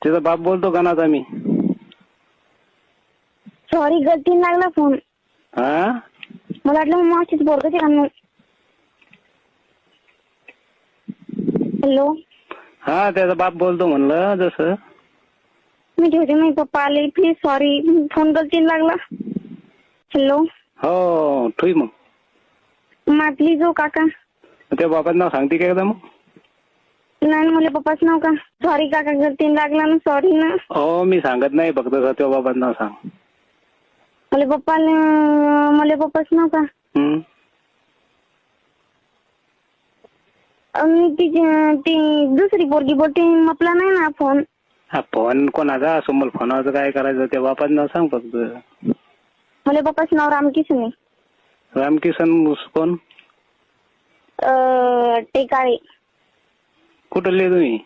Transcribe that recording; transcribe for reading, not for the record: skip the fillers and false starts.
त्याचा बाप बोलतो का ना आता मी. सॉरी गलतीने लागला फोन. हा मला वाटलं मग मावशीच बोलतो का मग. हॅलो. हा त्याचा बाप बोलतो म्हणलं जसं. मी ठेवते मी पप्पा आले प्लीज सॉरी फोन गलतीने लागला. हॅलो. हो ठुई मग. प्लीज हो काका. त्या बापाचं नाव सांगते का एकदा मग. नाही मला पप्पाच नाव का. सॉरी काका गलतीने लागला ना सॉरी ना. हो मी सांगत नाही फक्त त्या बापाचं नाव सांग. मला पप्पाच नाव का. ती दुसरी पोरगी बोलते मपला नाही ना फोन. हा फोन कोणाचा असो मला फोनाचं काय करायचं त्या बापाचं नाव सांग फक्त. मला पप्पाच नाव रामकिशन आहे. रामकिशन कोण. टेकाळे. कुठले तुम्ही.